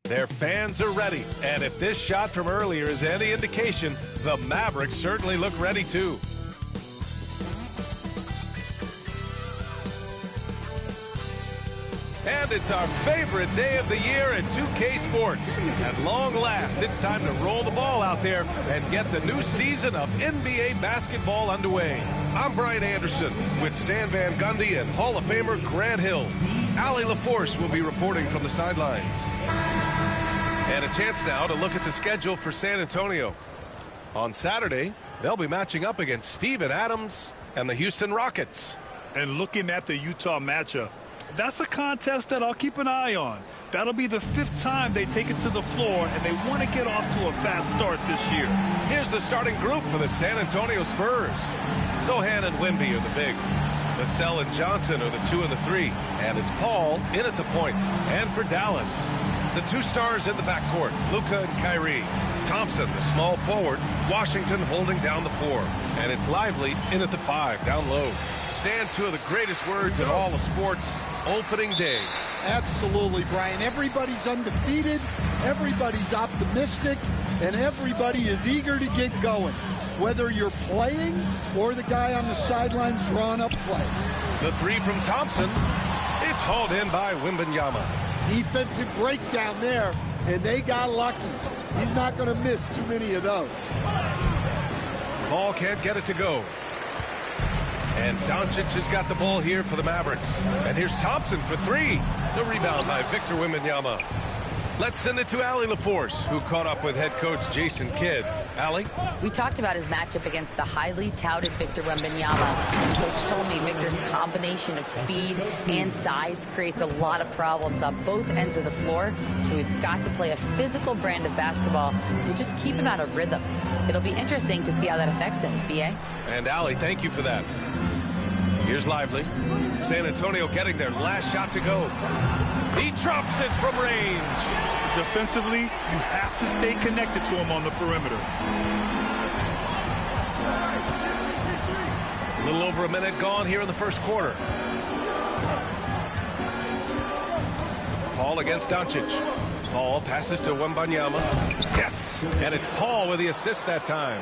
Their fans are ready, and if this shot from earlier is any indication, the Mavericks certainly look ready too. And it's our favorite day of the year in 2K Sports. At long last, it's time to roll the ball out there and get the new season of NBA basketball underway. I'm Brian Anderson with Stan Van Gundy and Hall of Famer Grant Hill. Allie LaForce will be reporting from the sidelines. And a chance now to look at the schedule for San Antonio. On Saturday, they'll be matching up against Steven Adams and the Houston Rockets. And looking at the Utah matchup, that's a contest that I'll keep an eye on. That'll be the 5th time they take it to the floor, and they want to get off to a fast start this year. Here's the starting group for the San Antonio Spurs. Sohan and Wemby are the bigs. Vassell and Johnson are the 2 and the 3. And it's Paul in at the point. And for Dallas, the 2 stars in the backcourt, Luka and Kyrie. Thompson, the small forward. Washington holding down the 4. And it's Lively in at the 5, down low. Dan, two of the greatest words in all of sports, opening day. Absolutely, Brian. Everybody's undefeated, everybody's optimistic, and everybody is eager to get going, whether you're playing or the guy on the sidelines drawing up plays. The three from Thompson. It's hauled in by Wembanyama. Defensive breakdown there, and they got lucky. He's not going to miss too many of those. Ball can't get it to go. And Doncic has got the ball here for the Mavericks. And here's Thompson for three. The rebound by Victor Wembanyama. Let's send it to Allie LaForce, who caught up with head coach Jason Kidd. Allie? We talked about his matchup against the highly touted Victor Wembanyama. Coach told me Victor's combination of speed and size creates a lot of problems on both ends of the floor. So we've got to play a physical brand of basketball to just keep him out of rhythm. It'll be interesting to see how that affects him, B.A. And Allie, thank you for that. Here's Lively. San Antonio getting their last shot to go. He drops it from range. Defensively, you have to stay connected to him on the perimeter. A little over a minute gone here in the first quarter. Paul against Doncic. Paul passes to Wembanyama. Yes! And it's Paul with the assist that time.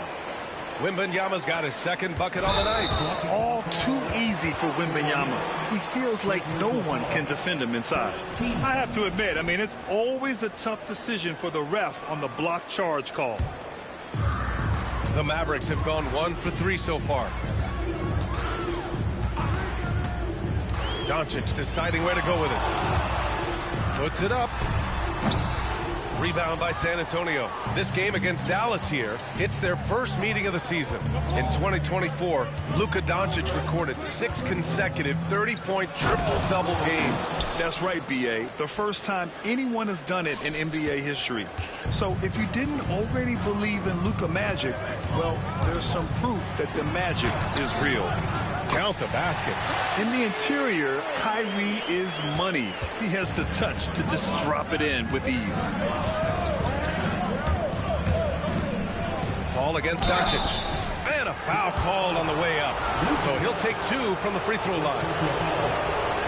Wembanyama's got his second bucket on the night. All too easy for Wembanyama. He feels like no one can defend him inside. I have to admit, it's always a tough decision for the ref on the block charge call. The Mavericks have gone 1 for 3 so far. Doncic deciding where to go with it. Puts it up. Rebound by San Antonio. This game against Dallas here, it's their first meeting of the season. In 2024, Luka Doncic recorded 6 consecutive 30-point triple-double games. That's right, B.A. The first time anyone has done it in NBA history. So if you didn't already believe in Luka magic, well, there's some proof that the magic is real. Count the basket. In the interior, Kyrie is money. He has the touch to just drop it in with ease. Paul against Doncic. And a foul called on the way up. So he'll take 2 from the free throw line.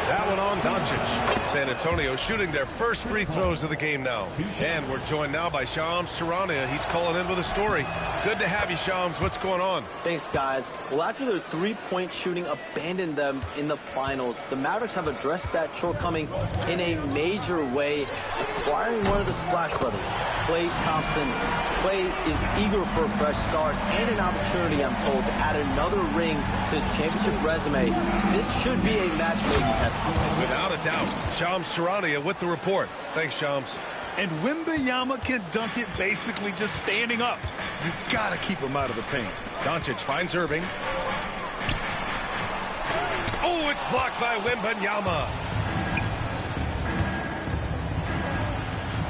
That one on Doncic. San Antonio shooting their first free throws of the game now. And we're joined now by Shams Charania. He's calling in with a story. Good to have you, Shams. What's going on? Thanks, guys. Well, after their three-point shooting abandoned them in the finals, the Mavericks have addressed that shortcoming in a major way, acquiring one of the Splash Brothers, Klay Thompson. Klay is eager for a fresh start and an opportunity, I'm told, to add another ring to his championship resume. This should be a match-making test. Without a doubt, Shams Charania with the report. Thanks, Shams. And Wembanyama can dunk it basically just standing up. You gotta keep him out of the paint. Doncic finds Irving. Oh, it's blocked by Wembanyama.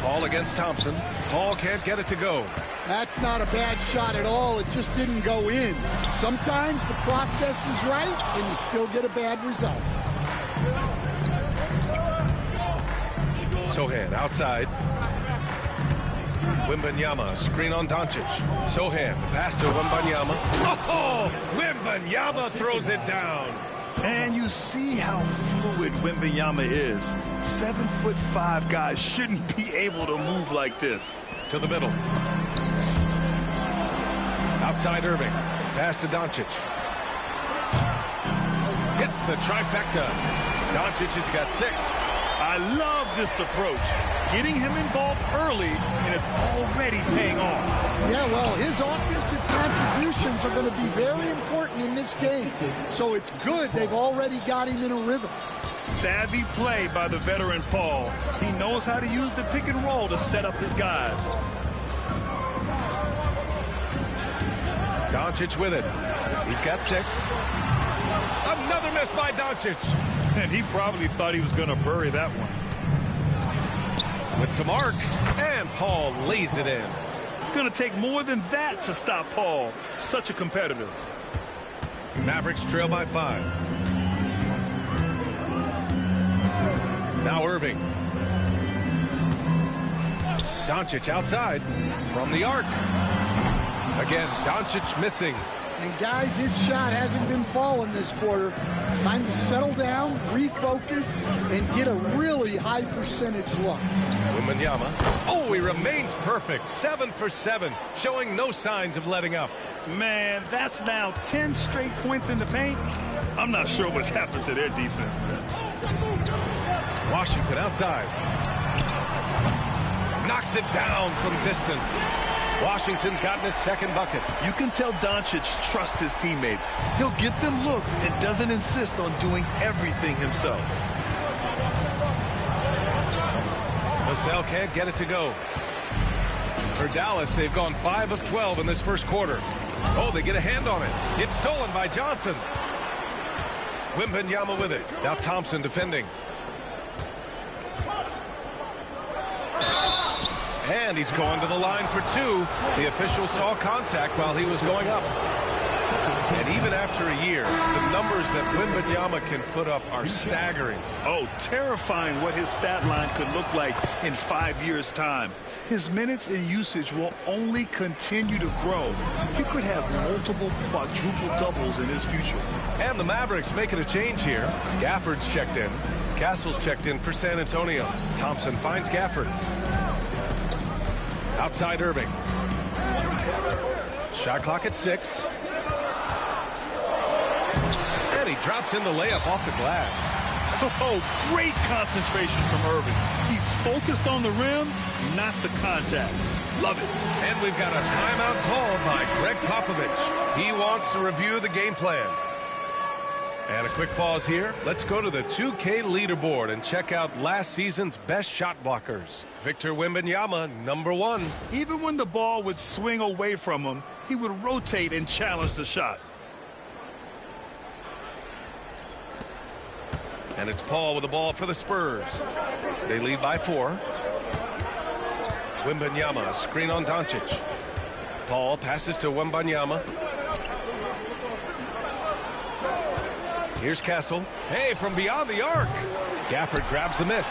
Paul against Thompson. Paul can't get it to go. That's not a bad shot at all. It just didn't go in. Sometimes the process is right, and you still get a bad result. Sohan outside. Wembanyama, screen on Doncic. Sohan, pass to Wembanyama. Oh, Wembanyama throws it down. And you see how fluid Wembanyama is. 7'5" guys shouldn't be able to move like this. To the middle. Outside Irving. Pass to Doncic. Hits the trifecta. Doncic has got 6. I love this approach. Getting him involved early, and it's already paying off. Yeah, well, his offensive contributions are going to be very important in this game. So it's good they've already got him in a rhythm. Savvy play by the veteran Paul. He knows how to use the pick and roll to set up his guys. Doncic with it. He's got 6. Another miss by Doncic. And he probably thought he was going to bury that one. With some arc, and Paul lays it in. It's going to take more than that to stop Paul. Such a competitor. Mavericks trail by 5. Now Irving. Doncic outside from the arc. Again, Doncic missing. And guys, his shot hasn't been falling this quarter. Time to settle down, refocus, and get a really high percentage look. Wembanyama. Oh, he remains perfect. 7 for 7, showing no signs of letting up. Man, that's now 10 straight points in the paint. I'm not sure what's happened to their defense, man. Washington outside. Knocks it down from distance. Washington's gotten his second bucket. You can tell Doncic trusts his teammates. He'll get them looks and doesn't insist on doing everything himself. Vassell can't get it to go. For Dallas, they've gone 5 of 12 in this first quarter. Oh, they get a hand on it. It's stolen by Johnson. Wembanyama with it. Now Thompson defending. And he's going to the line for 2. The official saw contact while he was going up. And even after a year, the numbers that Wembanyama can put up are staggering. Oh, terrifying what his stat line could look like in 5 years' time. His minutes and usage will only continue to grow. He could have multiple quadruple doubles in his future. And the Mavericks making a change here. Gafford's checked in. Castle's checked in for San Antonio. Thompson finds Gafford. Outside Irving. Shot clock at 6. And he drops in the layup off the glass. Oh, great concentration from Irving. He's focused on the rim, not the contact. Love it. And we've got a timeout called by Greg Popovich. He wants to review the game plan. And a quick pause here. Let's go to the 2K leaderboard and check out last season's best shot blockers. Victor Wembanyama, number 1. Even when the ball would swing away from him, he would rotate and challenge the shot. And it's Paul with the ball for the Spurs. They lead by 4. Wembanyama, screen on Doncic. Paul passes to Wembanyama. Here's Castle. Hey, from beyond the arc. Gafford grabs the miss.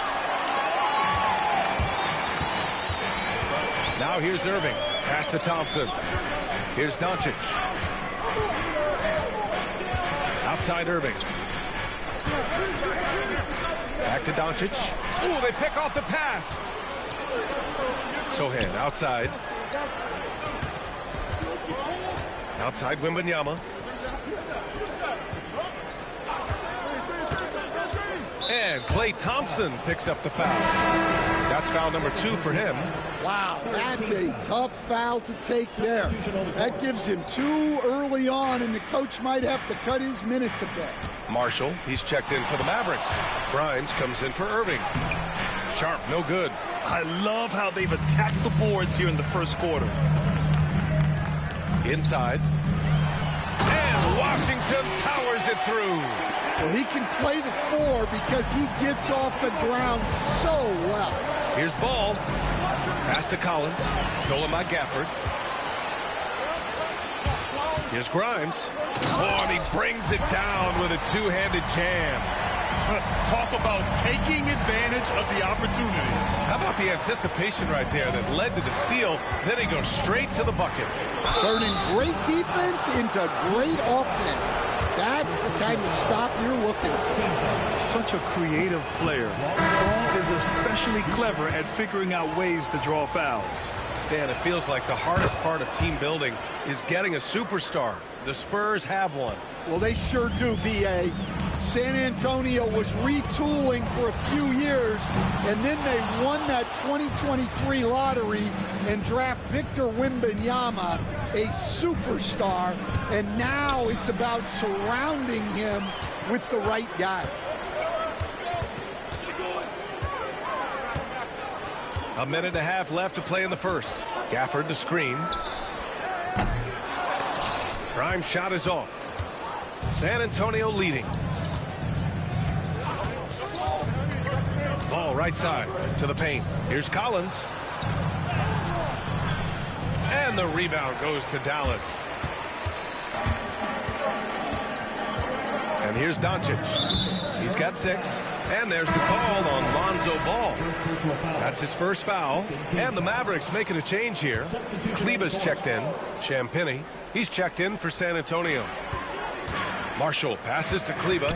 Now here's Irving. Pass to Thompson. Here's Doncic. Outside Irving. Back to Doncic. Ooh, they pick off the pass. Sohan outside. Outside Wembanyama. And Klay Thompson picks up the foul. That's foul number 2 for him. Wow, that's a tough foul to take there. That gives him 2 early on, and the coach might have to cut his minutes a bit. Marshall, he's checked in for the Mavericks. Grimes comes in for Irving. Sharp, no good. I love how they've attacked the boards here in the first quarter. Inside. And Washington powers it through. Well, he can play the 4 because he gets off the ground so well. Here's Ball. Pass to Collins. Stolen by Gafford. Here's Grimes. Oh, and he brings it down with a two-handed jam. Talk about taking advantage of the opportunity. How about the anticipation right there that led to the steal? Then he goes straight to the bucket. Turning great defense into great offense. That's the kind of stop you're looking for. Such a creative player. Ball is especially clever at figuring out ways to draw fouls. Stan, it feels like the hardest part of team building is getting a superstar. The Spurs have one. Well, they sure do, B.A. San Antonio was retooling for a few years, and then they won that 2023 lottery and draft Victor Wembanyama, a superstar, and now it's about surrounding him with the right guys. A minute and a half left to play in the first. Gafford the screen. Grimes' shot is off. San Antonio leading. Ball right side to the paint. Here's Collins. And the rebound goes to Dallas. And here's Doncic. He's got 6. And there's the call on Lonzo Ball. That's his first foul. And the Mavericks making a change here. Kleba's checked in. Champagny. He's checked in for San Antonio. Marshall passes to Kleba.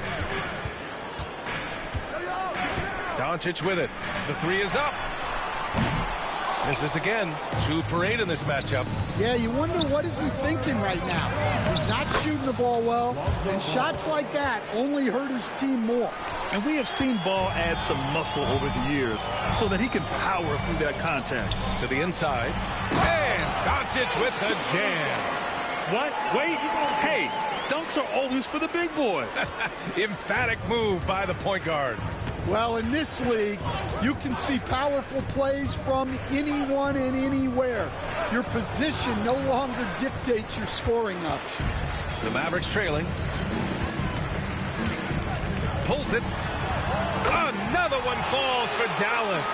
Doncic with it. The three is up. Misses again. 2 for 8 in this matchup. Yeah, you wonder what is he thinking right now. He's not shooting the ball well, and shots like that only hurt his team more. And we have seen Ball add some muscle over the years so that he can power through that contact. To the inside. And Doncic with the jam. What? Wait. Hey, dunks are always for the big boys. Emphatic move by the point guard. Well, in this league, you can see powerful plays from anyone and anywhere. Your position no longer dictates your scoring options. The Mavericks trailing. Pulls it. Another one falls for Dallas.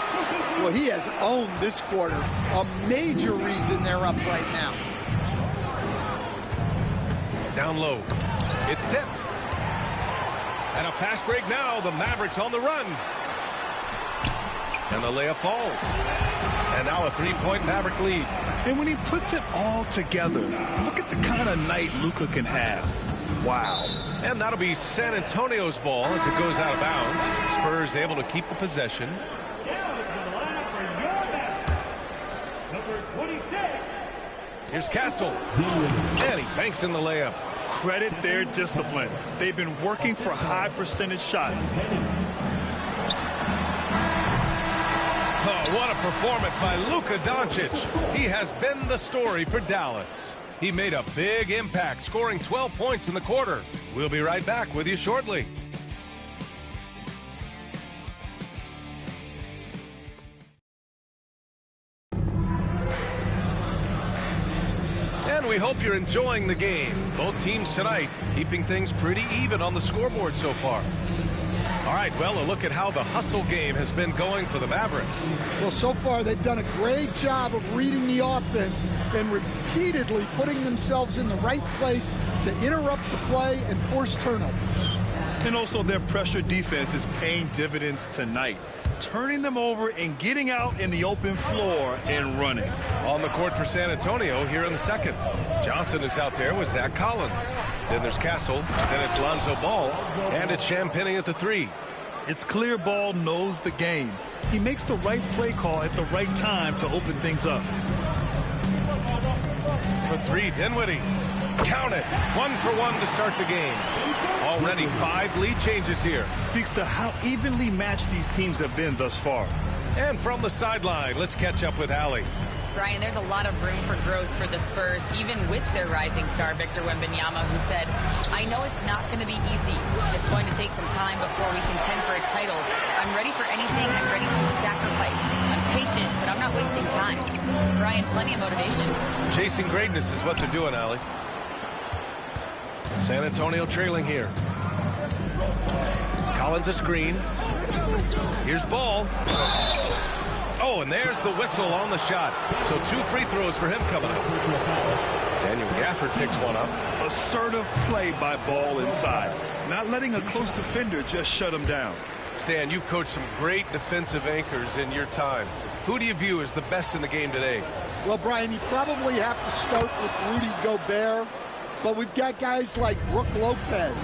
Well, he has owned this quarter. A major reason they're up right now. Down low. It's tipped. And a fast break now. The Mavericks on the run. And the layup falls. And now a 3-point Maverick lead. And when he puts it all together, look at the kind of night Luka can have. Wow. And that'll be San Antonio's ball as it goes out of bounds. Spurs able to keep the possession. Here's Castle. And he banks in the layup. Credit their discipline. They've been working for high percentage shots. Oh, what a performance by Luka Doncic. He has been the story for Dallas. He made a big impact, scoring 12 points in the quarter. We'll be right back with you shortly. And we hope you're enjoying the game. Both teams tonight keeping things pretty even on the scoreboard so far. All right, well, a look at how the hustle game has been going for the Mavericks. Well, so far they've done a great job of reading the offense and repeatedly putting themselves in the right place to interrupt the play and force turnovers. And also their pressure defense is paying dividends tonight, turning them over and getting out in the open floor and running. On the court for San Antonio here in the second. Johnson is out there with Zach Collins. Then there's Castle. Then it's Lonzo Ball. And it's Champagnie at the three. It's clear Ball knows the game. He makes the right play call at the right time to open things up. For three, Dinwiddie. Count it. 1 for 1 to start the game. Already 5 lead changes here. Speaks to how evenly matched these teams have been thus far. And from the sideline, let's catch up with Allie. Brian, there's a lot of room for growth for the Spurs, even with their rising star, Victor Wembanyama, who said, I know it's not going to be easy. It's going to take some time before we contend for a title. I'm ready for anything. I'm ready to sacrifice. I'm patient, but I'm not wasting time. Brian, plenty of motivation. Chasing greatness is what they're doing, Allie. San Antonio trailing here. Collins a screen. Here's Ball. Oh, and there's the whistle on the shot. So 2 free throws for him coming up. Daniel Gafford picks one up. Assertive play by Ball inside. Not letting a close defender just shut him down. Stan, you've coached some great defensive anchors in your time. Who do you view as the best in the game today? Well, Brian, you probably have to start with Rudy Gobert, but we've got guys like Brook Lopez,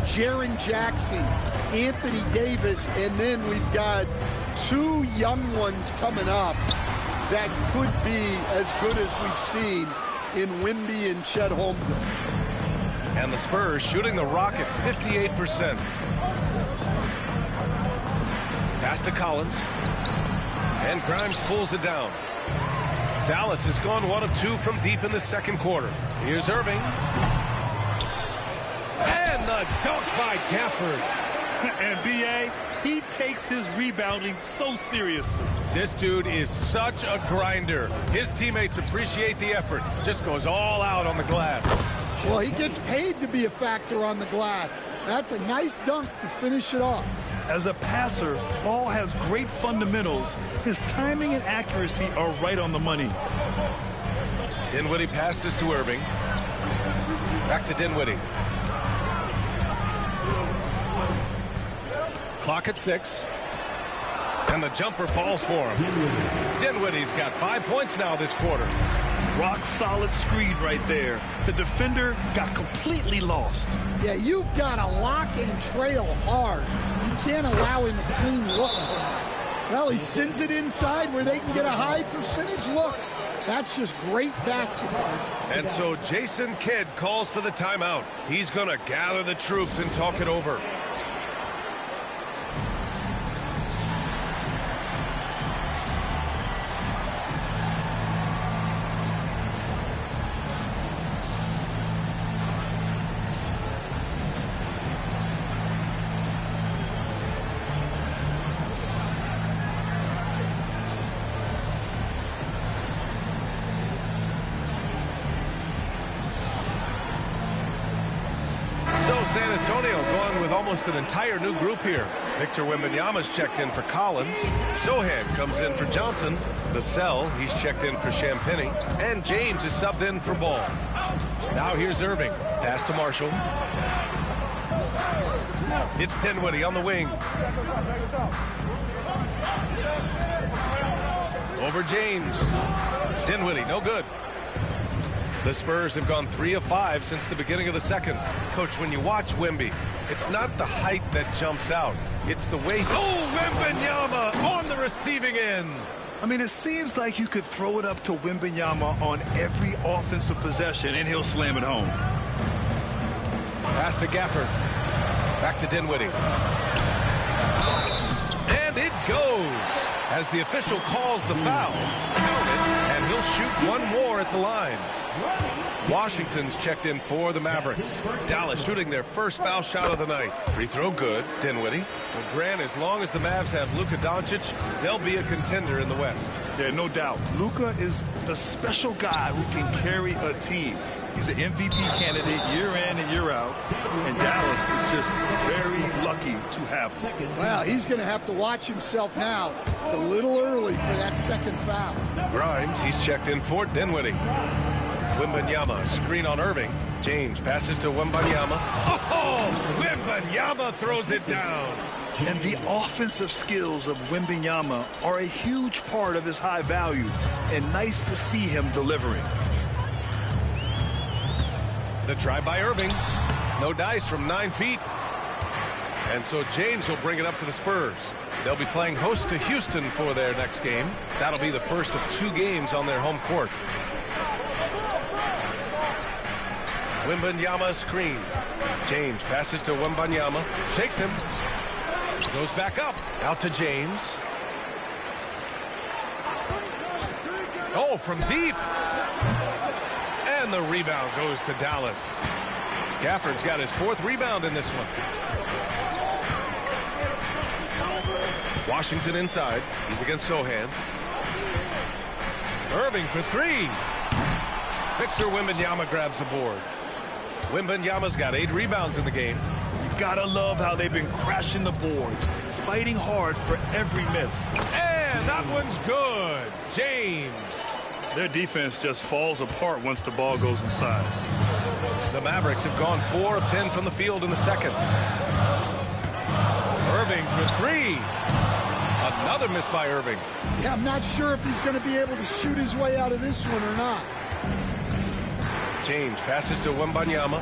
Jaren Jackson, Anthony Davis, and then we've got 2 young ones coming up that could be as good as we've seen in Wemby and Chet Holmgren. And the Spurs shooting the rock at 58%. Pass to Collins. And Grimes pulls it down. Dallas has gone 1 of 2 from deep in the second quarter. Here's Irving. And the dunk by Gafford. And B.A., he takes his rebounding so seriously. This dude is such a grinder. His teammates appreciate the effort. Just goes all out on the glass. Well, he gets paid to be a factor on the glass. That's a nice dunk to finish it off. As a passer, Ball has great fundamentals. His timing and accuracy are right on the money. Dinwiddie passes to Irving. Back to Dinwiddie. Clock at 6. And the jumper falls for him. Dinwiddie's got 5 points now this quarter. Rock solid screen right there. The defender got completely lost. Yeah, you've got to lock and trail hard. You can't allow him a clean look from that. Well, he sends it inside where they can get a high percentage look. That's just great basketball. And so Jason Kidd calls for the timeout. He's going to gather the troops and talk it over. San Antonio going with almost an entire new group here. Victor Wembanyama's checked in for Collins. Sohan comes in for Johnson. Vassell, he's checked in for Champagny. And James is subbed in for Ball. Now here's Irving. Pass to Marshall. It's Dinwiddie on the wing. Over James. Dinwiddie, no good. The Spurs have gone 3 of 5 since the beginning of the second. Coach, when you watch Wemby, it's not the height that jumps out. It's the way... Oh, Wembanyama on the receiving end. I mean, it seems like you could throw it up to Wembanyama on every offensive possession, and he'll slam it home. Pass to Gafford. Back to Dinwiddie. And it goes. As the official calls the foul, count it, and he'll shoot one more at the line. Washington's checked in for the Mavericks. Dallas shooting their first foul shot of the night. Free throw good. Dinwiddie. Well, Grant, as long as the Mavs have Luka Doncic, they'll be a contender in the West. Yeah, no doubt. Luka is the special guy who can carry a team. He's an MVP candidate year in and year out. And Dallas is just very lucky to have him. Well, he's going to have to watch himself now. It's a little early for that second foul. Grimes, he's checked in for Dinwiddie. Wembanyama, screen on Irving. James passes to Wembanyama. Oh, Wembanyama throws it down. And the offensive skills of Wembanyama are a huge part of his high value. And nice to see him delivering. The try by Irving. No dice from 9 feet. And so James will bring it up for the Spurs. They'll be playing host to Houston for their next game. That'll be the first of 2 games on their home court. Wembanyama screen. James passes to Wembanyama. Shakes him. Goes back up. Out to James. Oh, from deep. And the rebound goes to Dallas. Gafford's got his 4th rebound in this one. Washington inside. He's against Sohan. Irving for 3. Victor Wembanyama grabs the board. Wembanyama's got 8 rebounds in the game. You gotta love how they've been crashing the boards, fighting hard for every miss. And that one's good. James. Their defense just falls apart once the ball goes inside. The Mavericks have gone 4 of 10 from the field in the second. Irving for 3. Another miss by Irving. Yeah, I'm not sure if he's going to be able to shoot his way out of this one or not. James passes to Wembanyama.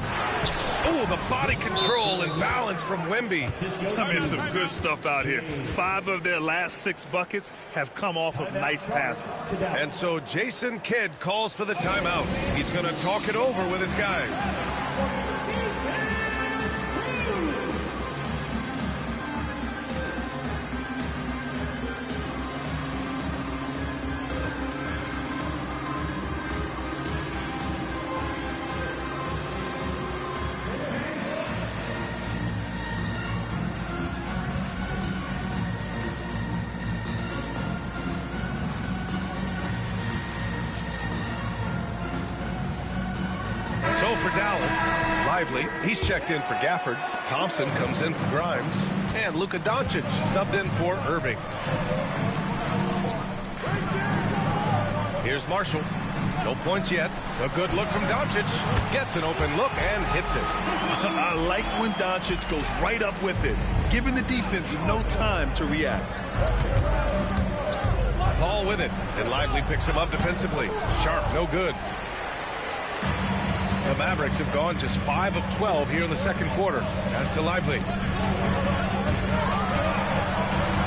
Oh, the body control and balance from Wemby. I mean, some good stuff out here. 5 of their last 6 buckets have come off of nice passes. And so Jason Kidd calls for the timeout. He's going to talk it over with his guys. For Dallas, Lively, he's checked in for Gafford. Thompson comes in for Grimes. And Luka Doncic subbed in for Irving. Here's Marshall. No points yet. A good look from Doncic. Gets an open look and hits it. I like when Doncic goes right up with it, giving the defense no time to react. Paul with it, and Lively picks him up defensively. Sharp, no good. The Mavericks have gone just 5 of 12 here in the second quarter. Pass to Lively.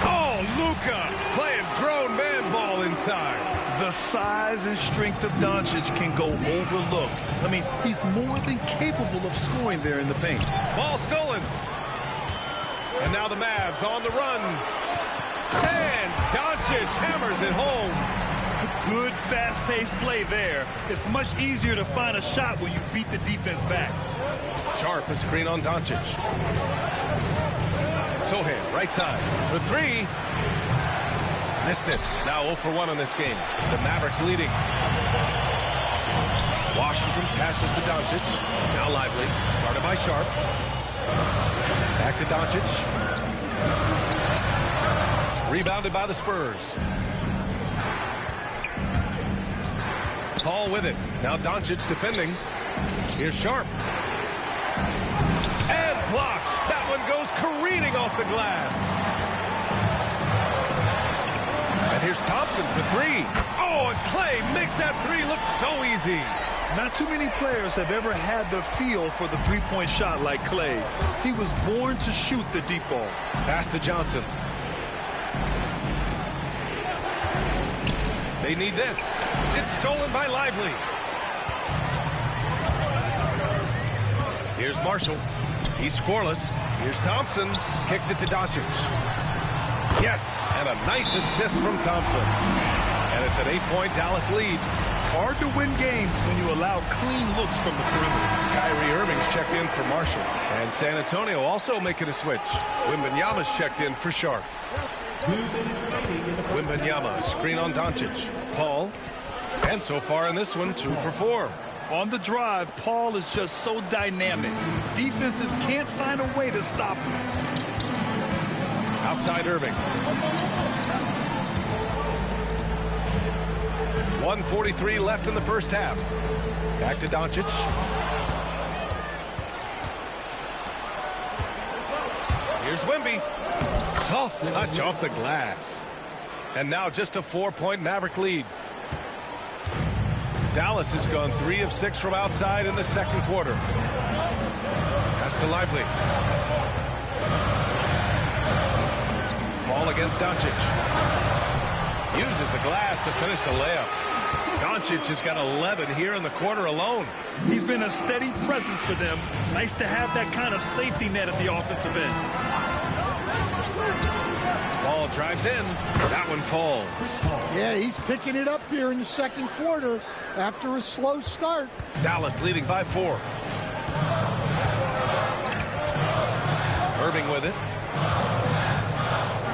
Oh, Luka playing grown man ball inside. The size and strength of Doncic can go overlooked. I mean, he's more than capable of scoring there in the paint. Ball stolen. And now the Mavs on the run. And Doncic hammers it home. Good fast-paced play there. It's much easier to find a shot when you beat the defense back. Sharp a screen on Doncic. Sohan, right side for 3. Missed it. Now 0 for 1 in this game. The Mavericks leading. Washington passes to Doncic. Now Lively, guarded by Sharp. Back to Doncic. Rebounded by the Spurs. Paul with it. Now Doncic defending. Here's Sharp. And blocked. That one goes careening off the glass. And here's Thompson for 3. Oh, and Clay makes that 3 look so easy. Not too many players have ever had the feel for the three-point shot like Clay. He was born to shoot the deep ball. Pass to Johnson. They need this. It's stolen by Lively. Here's Marshall. He's scoreless. Here's Thompson. Kicks it to Doncic. Yes, and a nice assist from Thompson. And it's an 8-point Dallas lead. Hard to win games when you allow clean looks from the perimeter. Kyrie Irving's checked in for Marshall. And San Antonio also making a switch. Wembanyama's checked in for Sharp. Wembanyama, screen on Doncic. Paul. And so far in this one, 2 for 4. On the drive, Paul is just so dynamic. Defenses can't find a way to stop him. Outside Irving. 1:43 left in the first half. Back to Doncic. Here's Wemby. Soft touch off the glass. And now just a 4-point Maverick lead. Dallas has gone 3 of 6 from outside in the second quarter. Pass to Lively. Ball against Doncic. Uses the glass to finish the layup. Doncic has got 11 here in the quarter alone. He's been a steady presence for them. Nice to have that kind of safety net at the offensive end. Ball drives in. That one falls. Yeah, he's picking it up here in the second quarter after a slow start. Dallas leading by 4. Irving with it.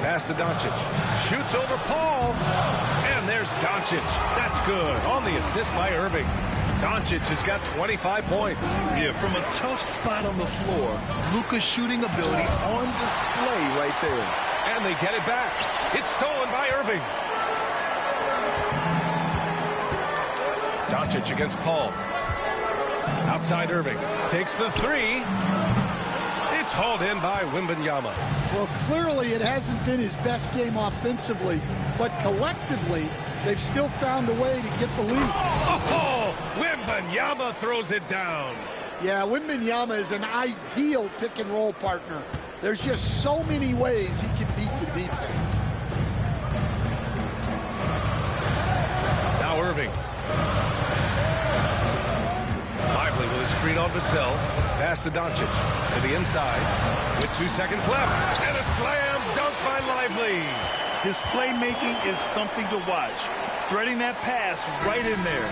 Pass to Doncic. Shoots over Paul. And there's Doncic. That's good. On the assist by Irving. Doncic has got 25 points. Yeah, from a tough spot on the floor, Luka's shooting ability on display right there. And they get it back. It's stolen by Irving. Doncic against Paul. Outside Irving. Takes the 3. It's hauled in by Wembanyama. Well, clearly it hasn't been his best game offensively, but collectively, they've still found a way to get the lead. Oh, Wembanyama throws it down. Yeah, Wembanyama is an ideal pick-and-roll partner. There's just so many ways he can beat the defense. Now Irving. Lively with a screen on Vassell. Pass to Doncic. To the inside. With 2 seconds left. And a slam dunk by Lively. His playmaking is something to watch. Threading that pass right in there.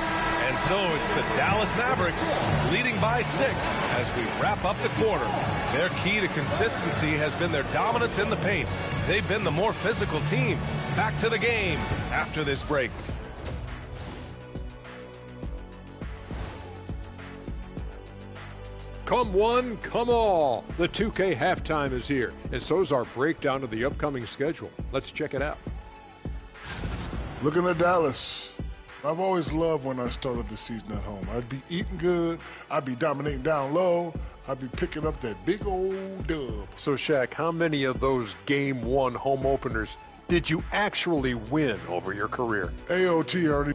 And so it's the Dallas Mavericks leading by 6 as we wrap up the quarter. Their key to consistency has been their dominance in the paint. They've been the more physical team. Back to the game after this break. Come one, come all. The 2K halftime is here, and so's our breakdown of the upcoming schedule. Let's check it out. Looking at Dallas, I've always loved when I started the season at home. I'd be eating good, I'd be dominating down low, I'd be picking up that big old dub. So, Shaq, how many of those Game 1 home openers Did you actually win over your career? AOT already.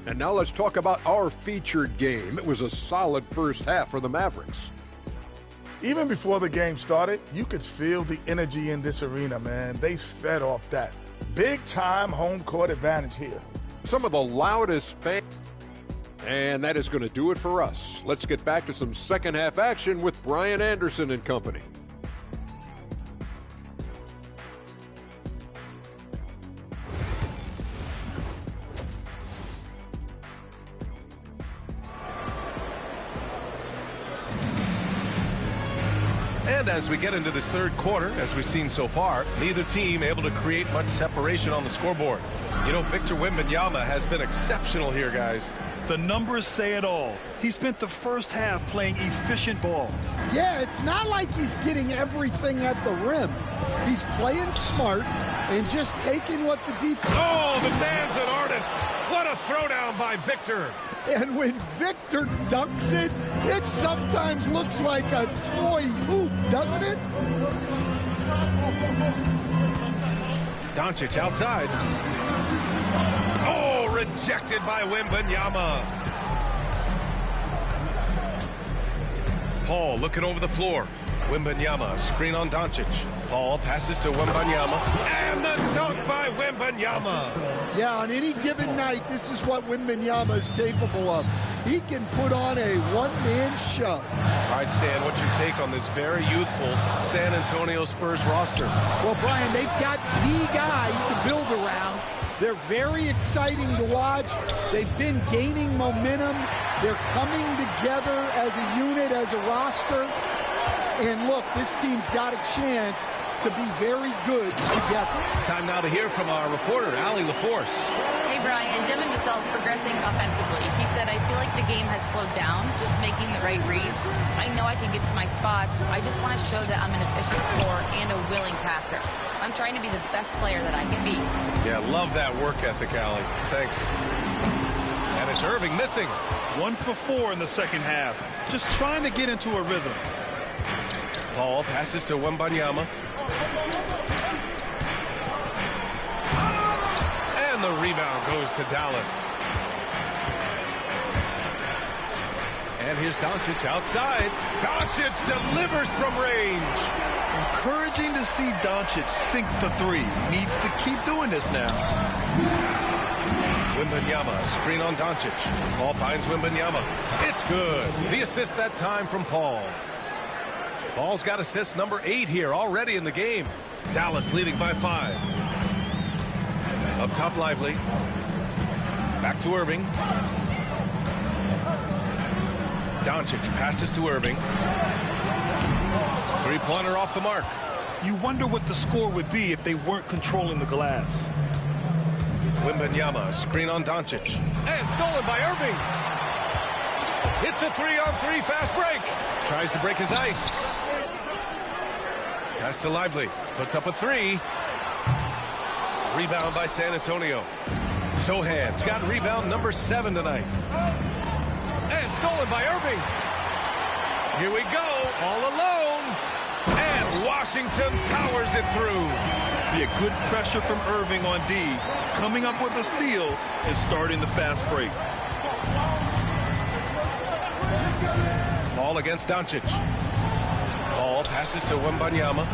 And now let's talk about our featured game. It was a solid first half for the Mavericks. Even before the game started, you could feel the energy in this arena, man. They fed off that. Big-time home court advantage here. Some of the loudest fans. And that is going to do it for us. Let's get back to some second half action with Brian Anderson and company. And as we get into this third quarter, as we've seen so far, neither team able to create much separation on the scoreboard. You know, Victor Wembanyama has been exceptional here, guys. The numbers say it all. He spent the first half playing efficient ball. Yeah, it's not like he's getting everything at the rim. He's playing smart and just taking what the defense... Oh, the man's an artist. What a throwdown by Victor. And when Victor dunks it, it sometimes looks like a toy hoop, doesn't it? Doncic outside. Oh, rejected by Wembanyama. Paul looking over the floor. Wembanyama, screen on Doncic. Paul passes to Wembanyama. And the dunk by Wembanyama. Yeah, on any given night, this is what Wembanyama is capable of. He can put on a one-man show. All right, Stan, what's your take on this very youthful San Antonio Spurs roster? Well, Brian, they've got the guy to build around. They're very exciting to watch. They've been gaining momentum. They're coming together as a unit, as a roster. And look, this team's got a chance to be very good together. Time now to hear from our reporter, Allie LaForce. Hey, Brian. Devin Vassell's progressing offensively. He said, I feel like the game has slowed down, just making the right reads. I know I can get to my spots. I just want to show that I'm an efficient scorer and a willing passer. I'm trying to be the best player that I can be. Yeah, love that work ethic, Allie. Thanks. And it's Irving missing. 1 for 4 in the second half. Just trying to get into a rhythm. Paul passes to Wembanyama. And the rebound goes to Dallas. And here's Doncic outside. Doncic delivers from range. Encouraging to see Doncic sink the three. Needs to keep doing this now. Wembanyama, screen on Doncic. Paul finds Wembanyama. It's good. The assist that time from Paul. Paul's got assist number 8 here already in the game. Dallas leading by 5. Up top, Lively. Back to Irving. Doncic passes to Irving. Three-pointer off the mark. You wonder what the score would be if they weren't controlling the glass. Wembanyama, screen on Doncic. And stolen by Irving. It's a 3-on-3 fast break. Tries to break his ice. Pass to Lively. Puts up a 3. Rebound by San Antonio. Sohan's got rebound number 7 tonight. And stolen by Irving. Here we go, all alone. And Washington powers it through. Be a good pressure from Irving on D. Coming up with a steal and starting the fast break. Ball against Doncic. Ball passes to Wembanyama.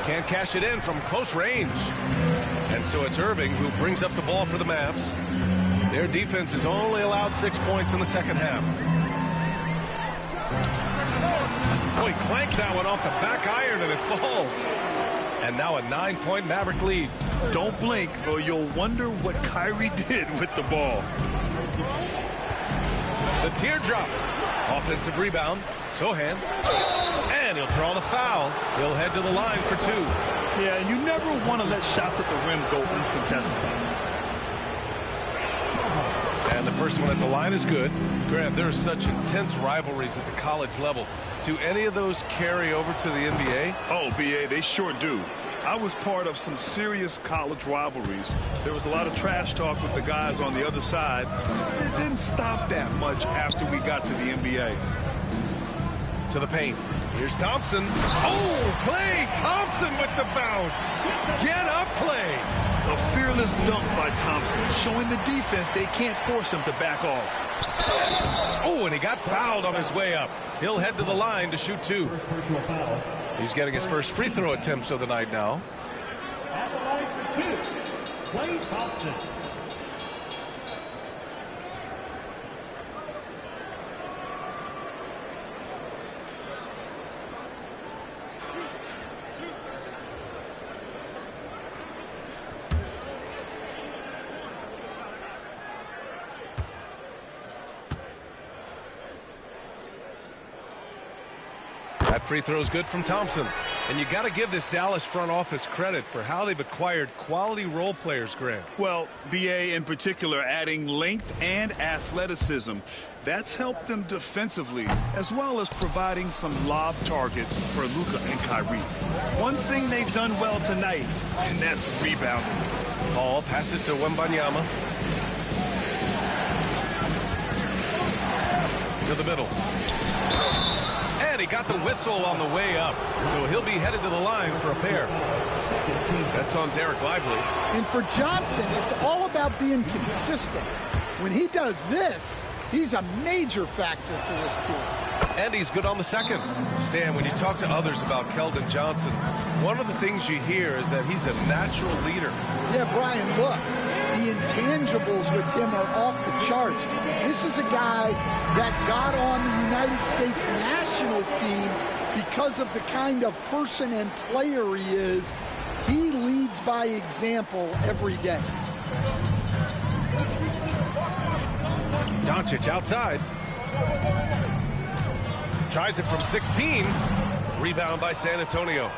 Can't cash it in from close range. And so it's Irving who brings up the ball for the Mavs. Their defense has only allowed 6 points in the second half. Oh, he clanks that one off the back iron and it falls. And now a 9-point Maverick lead. Don't blink or you'll wonder what Kyrie did with the ball. The teardrop. Offensive rebound. Sohan. And he'll draw the foul. He'll head to the line for 2. Yeah, you never want to let shots at the rim go uncontested. And the first one at the line is good. Grant, there are such intense rivalries at the college level. Do any of those carry over to the NBA? Oh, BA, they sure do. I was part of some serious college rivalries. There was a lot of trash talk with the guys on the other side. It didn't stop that much after we got to the NBA. To the paint. Here's Thompson. Oh, Klay Thompson with the bounce. Get up, Klay. A fearless dunk by Thompson, showing the defense they can't force him to back off. Oh, and he got fouled on his way up. He'll head to the line to shoot 2. He's getting his first free throw attempts of the night now. At the line for 2, Klay Thompson. That free throw is good from Thompson. And you got to give this Dallas front office credit for how they've acquired quality role players, Grant. Well, BA in particular adding length and athleticism. That's helped them defensively, as well as providing some lob targets for Luka and Kyrie. One thing they've done well tonight, and that's rebounding. Paul passes to Wembanyama. To the middle. And he got the whistle on the way up. So he'll be headed to the line for a pair. That's on Derek Lively. And for Johnson, it's all about being consistent. When he does this, he's a major factor for this team. And he's good on the second. Stan, when you talk to others about Keldon Johnson, one of the things you hear is that he's a natural leader. Yeah, Brian, look, the intangibles with him are off the charts. This is a guy that got on the United States national team because of the kind of person and player he is. He leads by example every day. Doncic outside. Tries it from 16. Rebound by San Antonio.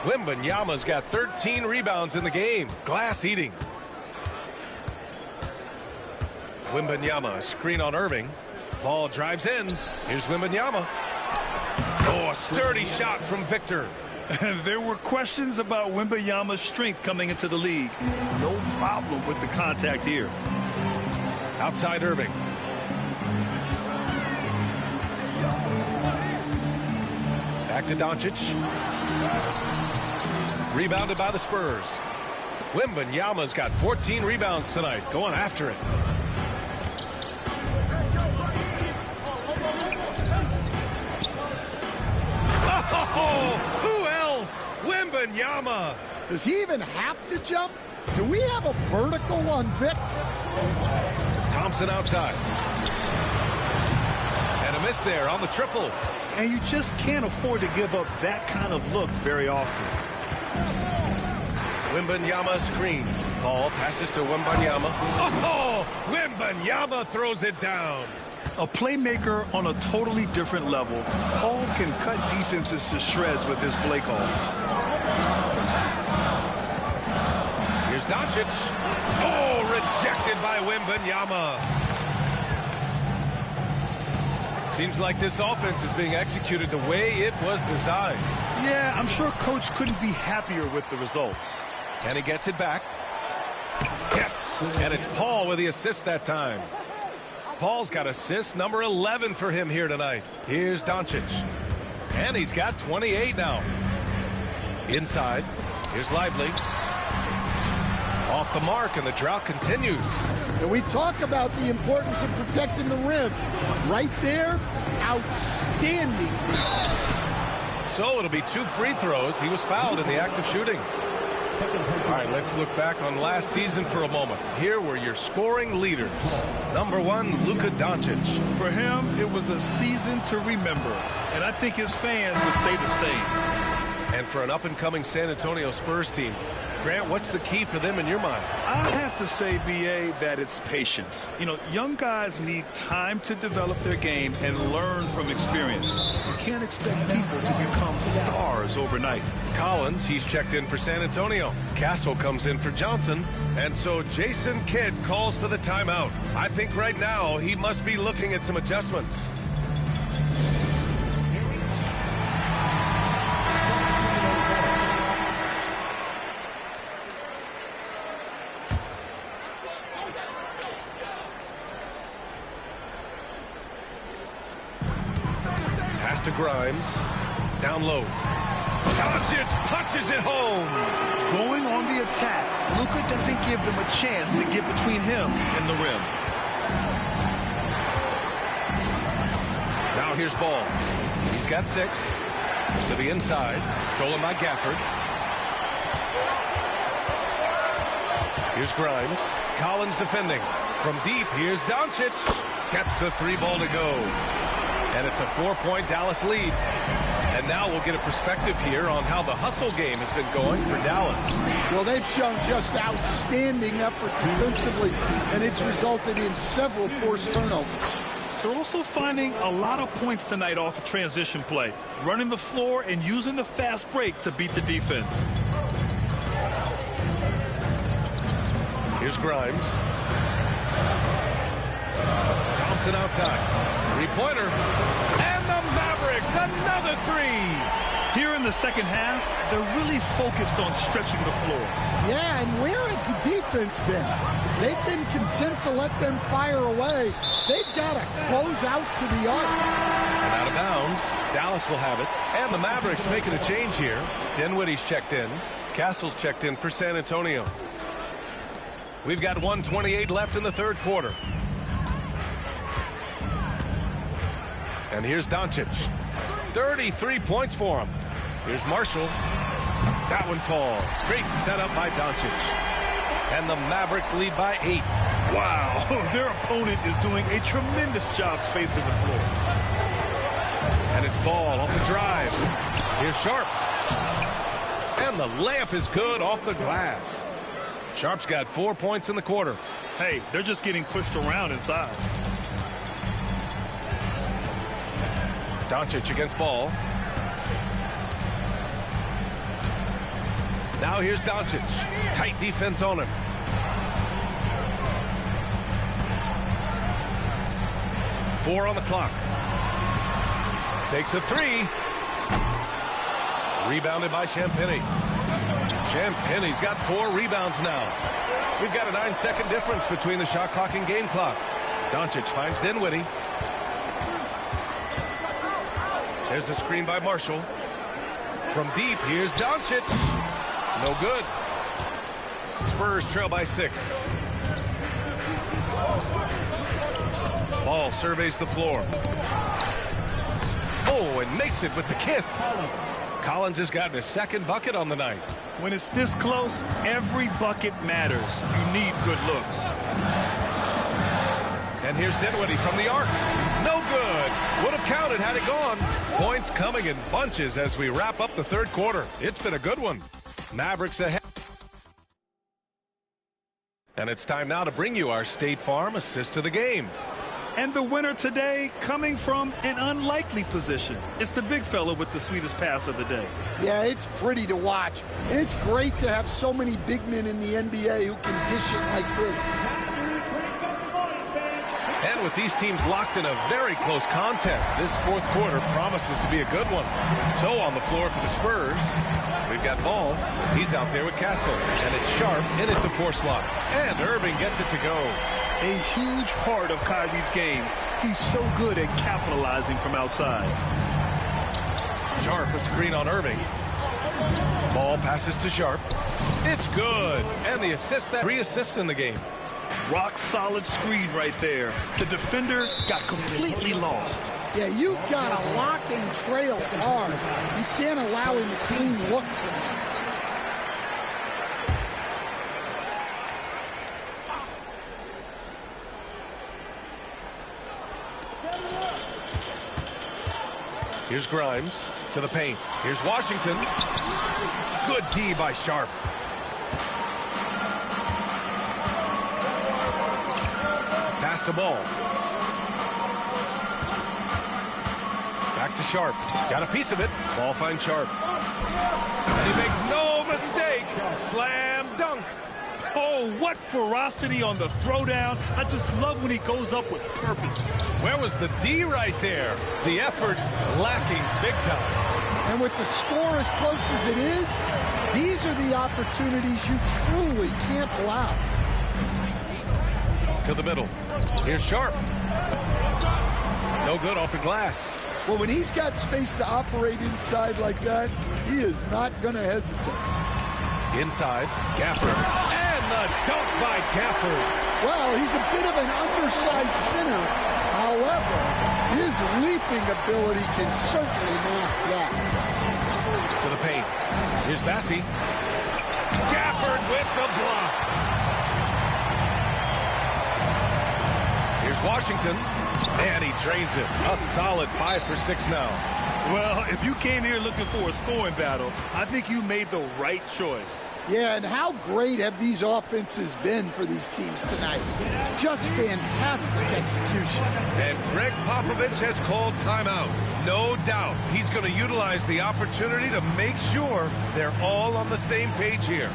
Wembanyama's got 13 rebounds in the game. Glass eating. Wembanyama, a screen on Irving. Paul drives in. Here's Wembanyama. Oh, a sturdy shot from Victor. There were questions about Wembanyama's strength coming into the league. No problem with the contact here. Outside Irving. Back to Doncic. Rebounded by the Spurs. Wembanyama's got 14 rebounds tonight. Going after it. Oh, who else? Wembanyama. Does he even have to jump? Do we have a vertical on Vic? Thompson outside. And a miss there on the triple. And you just can't afford to give up that kind of look very often. Wembanyama screen. Paul passes to Wembanyama. Oh, Wembanyama throws it down. A playmaker on a totally different level. Paul can cut defenses to shreds with his play calls. Here's Doncic. Oh, rejected by Wembanyama. Seems like this offense is being executed the way it was designed. Yeah, I'm sure Coach couldn't be happier with the results. And he gets it back. Yes, and it's Paul with the assist that time. Paul's got assist number 11 for him here tonight. Here's Doncic. And he's got 28 now. Inside. Here's Lively. Off the mark, and the drought continues. And we talk about the importance of protecting the rim. Right there, outstanding. So it'll be 2 free throws. He was fouled in the act of shooting. All right, let's look back on last season for a moment. Here were your scoring leaders. Number 1, Luka Doncic. For him, it was a season to remember, and I think his fans would say the same. And for an up-and-coming San Antonio Spurs team, Grant, what's the key for them in your mind? I have to say, B.A., that it's patience. You know, young guys need time to develop their game and learn from experience. You can't expect people to become stars overnight. Collins, he's checked in for San Antonio. Castle comes in for Johnson. And so Jason Kidd calls for the timeout. I think right now he must be looking at some adjustments. To Grimes. Down low. Doncic punches it home. Going on the attack, Luka doesn't give them a chance to get between him and the rim. Now here's Ball. He's got 6. To the inside. Stolen by Gafford. Here's Grimes. Collins defending. From deep, here's Doncic. Gets the 3 ball to go. And it's a 4-point Dallas lead. And now we'll get a perspective here on how the hustle game has been going for Dallas. Well, they've shown just outstanding effort defensively, and it's resulted in several forced turnovers. They're also finding a lot of points tonight off of transition play, running the floor and using the fast break to beat the defense. Here's Grimes. Thompson outside. 3-pointer. And the Mavericks, another 3. Here in the second half, they're really focused on stretching the floor. Yeah, and where has the defense been? They've been content to let them fire away. They've got to close out to the arc. And out of bounds, Dallas will have it. And the Mavericks making a change here. Dinwiddie's checked in. Castle's checked in for San Antonio. We've got 1:28 left in the third quarter. And here's Doncic. 33 points for him. Here's Marshall. That one falls. Great setup by Doncic. And the Mavericks lead by 8. Wow, their opponent is doing a tremendous job spacing the floor. And it's Ball off the drive. Here's Sharp. And the layup is good off the glass. Sharp's got 4 points in the quarter. Hey, they're just getting pushed around inside. Doncic against Ball. Now here's Doncic. Tight defense on him. Four on the clock. Takes a 3. Rebounded by Champagnie. Champagnie's got 4 rebounds now. We've got a 9-second difference between the shot clock and game clock. Doncic finds Dinwiddie. There's a screen by Marshall. From deep, here's Doncic. No good. Spurs trail by 6. Ball surveys the floor. Oh, and makes it with the kiss. Collins has gotten his second bucket on the night. When it's this close, every bucket matters. You need good looks. And here's Dinwiddie from the arc. No good. Would have counted had it gone. Points coming in bunches as we wrap up the third quarter. It's been a good one. Mavericks ahead. And it's time now to bring you our State Farm assist to the game. And the winner today coming from an unlikely position. It's the big fella with the sweetest pass of the day. Yeah, it's pretty to watch. And it's great to have so many big men in the NBA who can dish it like this. And with these teams locked in a very close contest, this fourth quarter promises to be a good one. So on the floor for the Spurs, we've got Ball. He's out there with Castle. And it's Sharp in at the 4 slot. And Irving gets it to go. A huge part of Kyrie's game. He's so good at capitalizing from outside. Sharp a screen on Irving. Ball passes to Sharp. It's good. And the assist, 3 assists in the game. Rock solid screen right there. The defender got completely lost. Yeah, you've got to lock and trail hard. You can't allow him a clean look from that. Here's Grimes to the paint. Here's Washington. Good D by Sharp. Pass the ball. Back to Sharp. Got a piece of it. Ball finds Sharp. And he makes no mistake. Slam dunk. Oh, what ferocity on the throwdown. I just love when he goes up with purpose. Where was the D right there? The effort lacking big time. And with the score as close as it is, these are the opportunities you truly can't allow. To the middle. Here's Sharp. No good off the glass. Well, when he's got space to operate inside like that, he is not going to hesitate. Inside, Gafford. And the dunk by Gafford. Well, he's a bit of an undersized center. However, his leaping ability can certainly mask that. To the paint. Here's Bassey. Gafford with the block. Here's Washington. And he drains it. A solid 5 for 6 now. Well, if you came here looking for a scoring battle, I think you made the right choice. Yeah, and how great have these offenses been for these teams tonight? Just fantastic execution. And Greg Popovich has called timeout. No doubt he's going to utilize the opportunity to make sure they're all on the same page here.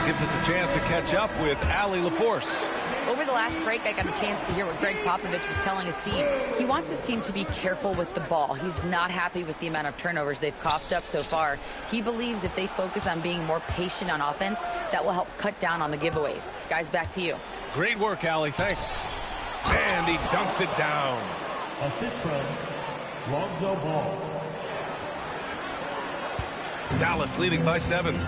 Gives us a chance to catch up with Allie LaForce. Over the last break, I got a chance to hear what Greg Popovich was telling his team. He wants his team to be careful with the ball. He's not happy with the amount of turnovers they've coughed up so far. He believes if they focus on being more patient on offense, that will help cut down on the giveaways. Guys, back to you. Great work, Allie. Thanks. And he dunks it down. Assist from Lonzo Ball. Dallas leading by 7.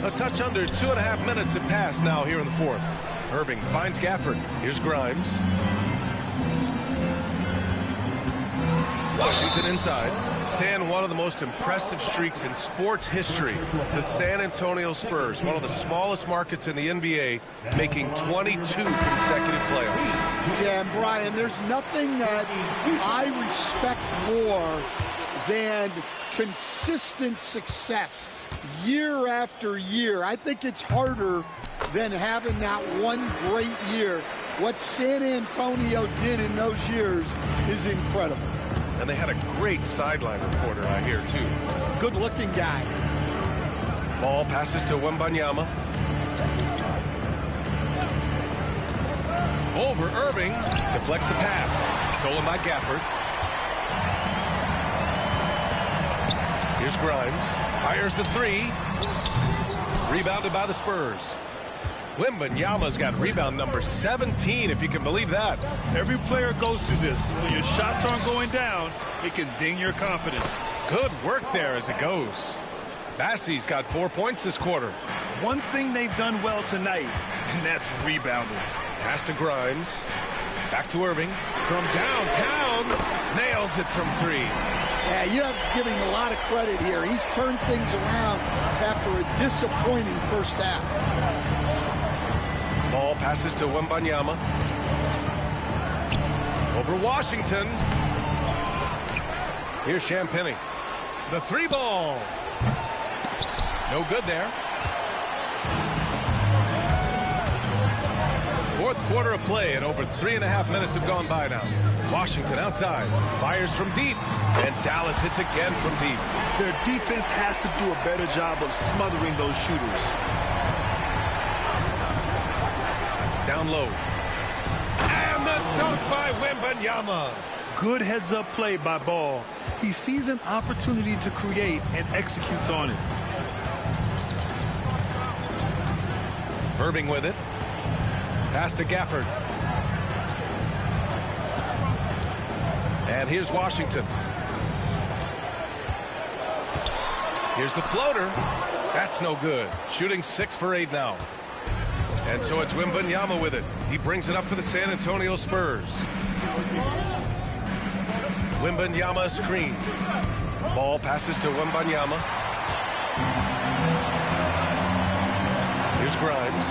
A touch under 2.5 minutes have passed now here in the fourth. Irving finds Gafford. Here's Grimes. Washington inside. Stan, one of the most impressive streaks in sports history. The San Antonio Spurs, one of the smallest markets in the NBA, making 22 consecutive playoffs. Yeah, and Brian, there's nothing that I respect more than consistent success year after year. I think it's harder than having that one great year. What San Antonio did in those years is incredible. And they had a great sideline reporter, I hear, too. Good-looking guy. Ball passes to Wembanyama. Over Irving. Deflects the pass. Stolen by Gafford. Here's Grimes. Fires the 3. Rebounded by the Spurs. Wembanyama's got rebound number 17, if you can believe that. Every player goes through this. When your shots aren't going down, it can ding your confidence. Good work there as it goes. Bassey's got 4 points this quarter. One thing they've done well tonight, and that's rebounding. Pass to Grimes. Back to Irving. From downtown. Nails it from 3. Yeah, you have to give him a lot of credit here. He's turned things around after a disappointing first half. Ball passes to Wembanyama. Over Washington. Here's Champagnie. The 3 ball. No good there. Fourth quarter of play, and over 3.5 minutes have gone by now. Washington outside. Fires from deep. And Dallas hits again from deep. Their defense has to do a better job of smothering those shooters. Down low. And the dunk by Wembanyama. Good heads-up play by Ball. He sees an opportunity to create and executes on it. Irving with it. Pass to Gafford. And here's Washington. Here's the floater. That's no good. Shooting 6 for 8 now. And so it's Wembanyama with it. He brings it up for the San Antonio Spurs. Wembanyama screen. Ball passes to Wembanyama. Here's Grimes.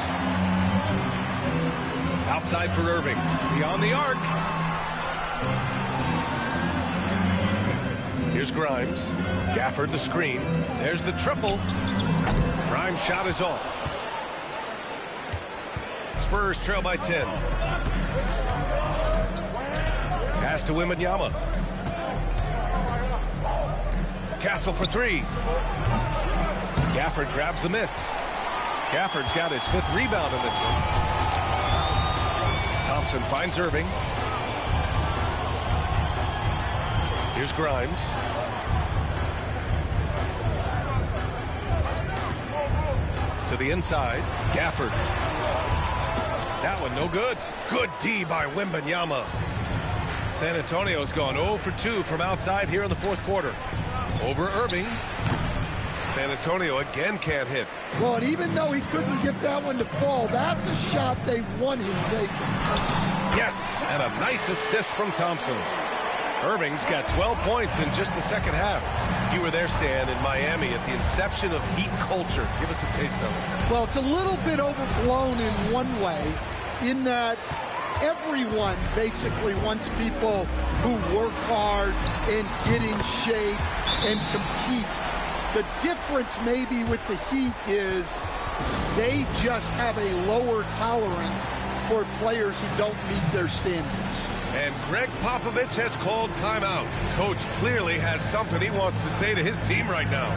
Outside for Irving. Beyond the arc. Here's Grimes. Gafford the screen. There's the triple. Grimes' shot is off. Spurs trail by 10. Pass to Wembanyama. Castle for 3. Gafford grabs the miss. Gafford's got his 5th rebound in this one. Thompson finds Irving. Here's Grimes. To the inside, Gafford. That one no good. Good D by Wembanyama. San Antonio's gone 0 for 2 from outside here in the fourth quarter. Over Irving. San Antonio again can't hit. Well, and even though he couldn't get that one to fall, that's a shot they want him taking. Yes, and a nice assist from Thompson. Irving's got 12 points in just the second half. You were there, Stan, in Miami at the inception of Heat culture. Give us a taste of it. Well, it's a little bit overblown in one way, in that everyone basically wants people who work hard and get in shape and compete. The difference maybe with the Heat is they just have a lower tolerance for players who don't meet their standards. And Greg Popovich has called timeout. Coach clearly has something he wants to say to his team right now.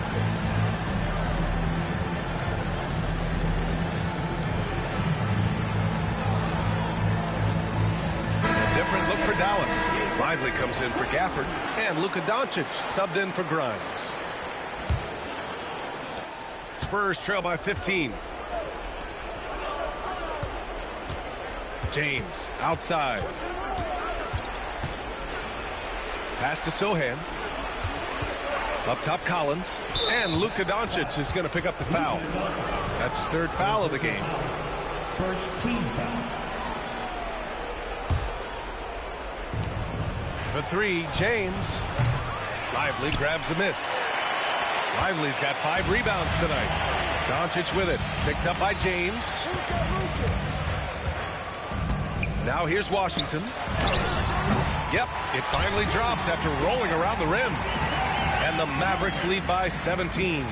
A different look for Dallas. Lively comes in for Gafford, and Luka Doncic subbed in for Grimes. Spurs trail by 15. James outside. Pass to Sohan. Up top, Collins. And Luka Doncic is going to pick up the foul. That's his third foul of the game. First team foul. For three, James. Lively grabs the miss. Lively's got 5 rebounds tonight. Doncic with it. Picked up by James. Now here's Washington. Yep, it finally drops after rolling around the rim. And the Mavericks lead by 17.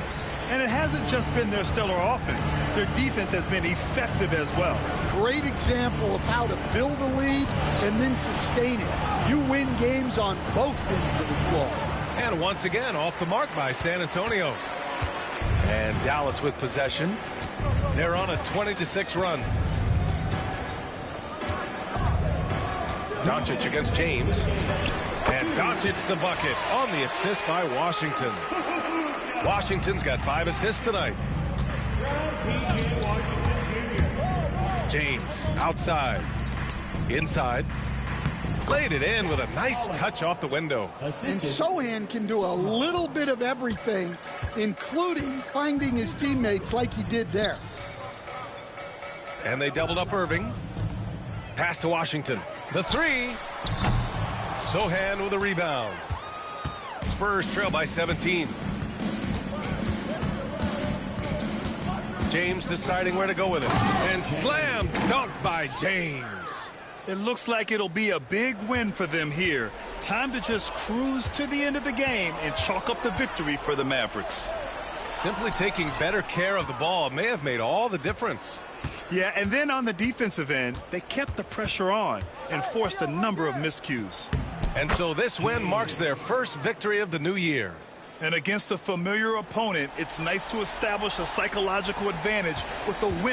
And it hasn't just been their stellar offense. Their defense has been effective as well. Great example of how to build a lead and then sustain it. You win games on both ends of the floor. And once again, off the mark by San Antonio. And Dallas with possession. They're on a 20-6 run. Doncic against James. And Doncic the bucket on the assist by Washington. Washington's got 5 assists tonight. James outside. Inside. Laid it in with a nice touch off the window. And Sohan can do a little bit of everything, including finding his teammates like he did there. And they doubled up Irving. Pass to Washington. The three. Sohan with a rebound. Spurs trail by 17. James deciding where to go with it. And slam dunk by James. It looks like it'll be a big win for them here. Time to just cruise to the end of the game and chalk up the victory for the Mavericks. Simply taking better care of the ball may have made all the difference. Yeah, and then on the defensive end, they kept the pressure on and forced a number of miscues. And so this win marks their first victory of the new year. And against a familiar opponent, it's nice to establish a psychological advantage with a win.